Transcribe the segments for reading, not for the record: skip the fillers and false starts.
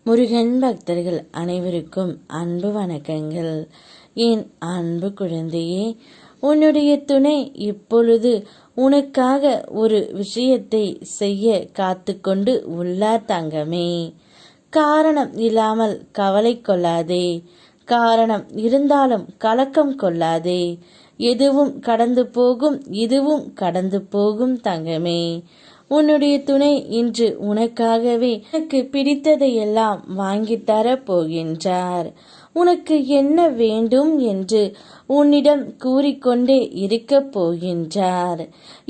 முருகன் பக்தர்கள் அனைவருக்கும் அன்பு வணக்கங்கள். என் அன்பு குழந்தையே, உன்னுடைய துணை இப்பொழுது உனக்காக ஒரு விஷயத்தை செய்ய காத்து கொண்டு உள்ளார் தங்கமே. காரணம் இல்லாமல் கவலை கொள்ளாதே, காரணம் இருந்தாலும் கலக்கம் கொள்ளாதே. எதுவும் கடந்து போகும், இதுவும் கடந்து போகும் தங்கமே. உன்னுடைய துணை இன்று உனக்காகவே உனக்கு பிடித்ததையெல்லாம் வாங்கி தர போகின்றார். உனக்கு என்ன வேண்டும் என்று உன்னிடம் கூறிக்கொண்டே இருக்கப் போகின்றார்.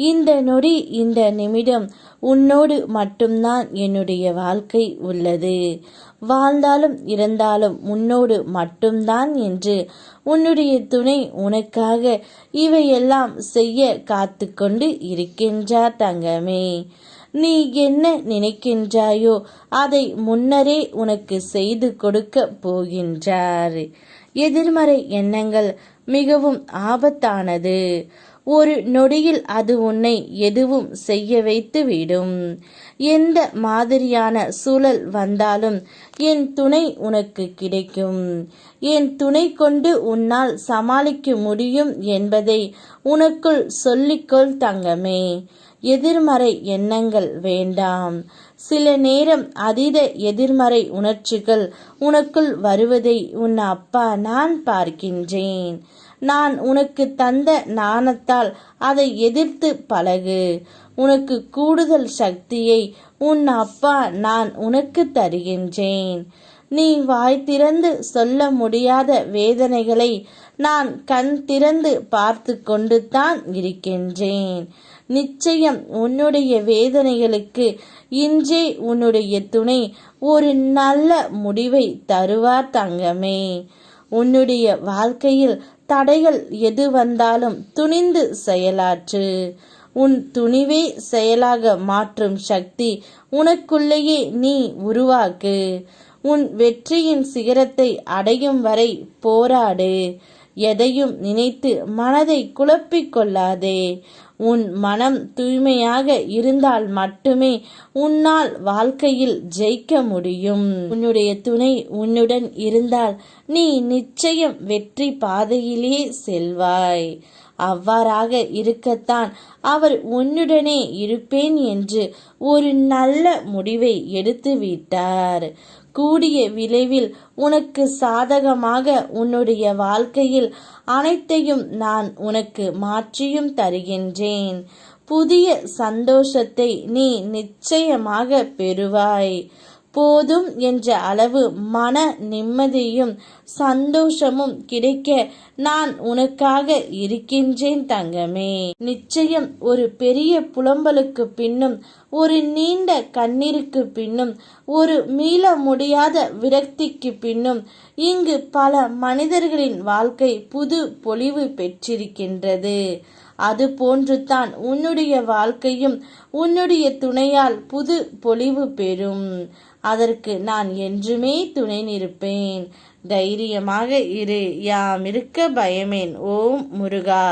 இந்த நொடி, இந்த நிமிடம் உன்னோடு மட்டும்தான் என்னுடைய வாழ்க்கை உள்ளது. வாழ்ந்தாலும் இறந்தாலும் உன்னோடு மட்டும்தான் என்று உன்னுடைய துணை உனக்காக இவையெல்லாம் செய்ய காத்து கொண்டு இருக்கின்றார் தங்கமே. நீ என்ன நினைக்கின்றாயோ அதை முன்னரே உனக்கு செய்து கொடுக்க போகின்றார். எதிர்மறை எண்ணங்கள் மிகவும் ஆபத்தானது. ஒரு நொடியில் அது உன்னை எதுவும் செய்ய வைத்து விடும். எந்த மாதிரியான சூழல் வந்தாலும் என் துணை உனக்கு கிடைக்கும். என் துணை கொண்டு உன்னால் சமாளிக்க முடியும் என்பதை உனக்குள் சொல்லிக்கொள் தங்கமே. எதிர்மறை எண்ணங்கள் வேண்டாம். சில நேரம் அதீத எதிர்மறை உணர்ச்சிகள் உனக்குள் வருவதை உன் அப்பா நான் பார்க்கின்றேன். நான் உனக்கு தந்த நாணத்தால் அதை எதிர்த்து பழகு. உனக்கு கூடுதல் சக்தியை உன் அப்பா நான் உனக்கு தருகின்றேன். நீ வாய் திறந்து சொல்ல முடியாத வேதனைகளை நான் கண் திறந்து பார்த்து கொண்டு தான் இருக்கின்றேன். நிச்சயம் உன்னுடைய வேதனைகளுக்கு இன்றே உன்னுடைய துணை ஒரு நல்ல முடிவை தருவார் தங்கமே. உன்னுடைய வாழ்க்கையில் தடைகள் எது வந்தாலும் துணிந்து செயலாற்று. உன் துணிவை செயலாக மாற்றும் சக்தி உனக்குள்ளேயே நீ உருவாக்கு. உன் வெற்றியின் சிகரத்தை அடையும் வரை போராடு. எதையும் நினைத்து மனதை குழப்பிக் கொள்ளாதே. உன் மனம் தூய்மையாக இருந்தால் மட்டுமே உன்னால் வாழ்க்கையில் ஜெயிக்க முடியும். உன்னுடைய துணை உன்னுடன் இருந்தால் நீ நிச்சயம் வெற்றி பாதையிலே செல்வாய். அவ்வாறாக இருக்கத்தான் அவர் உன்னுடனே இருப்பேன் என்று ஒரு நல்ல முடிவை எடுத்து விட்டார். கூடிய விளைவில் உனக்கு சாதகமாக உன்னுடைய வாழ்க்கையில் அனைத்தையும் நான் உனக்கு மாற்றியும் தருகின்றேன். புதிய சந்தோஷத்தை நீ நிச்சயமாக பெறுவாய். போதும் என்ற அளவு மன நிம்மதியும் சந்தோஷமும் கிடைக்க நான் உனக்காக இருக்கின்றேன் தங்கமே. நிச்சயம் ஒரு பெரிய புலம்பலுக்கு பின்னும், ஒரு நீண்ட கண்ணீருக்கு பின்னும், ஒரு மீள முடியாத விரக்திக்கு பின்னும் இங்கு பல மனிதர்களின் வாழ்க்கை புது பொலிவு பெற்றிருக்கின்றது. அது போன்றுதான் உன்னுடைய வாழ்க்கையும் உன்னுடைய துணையால் புது பொலிவு பெறும். அதற்கு நான் என்றுமே துணை நிற்பேன். தைரியமாக இரு. யாம் இருக்க பயமேன். ஓம் முருகா.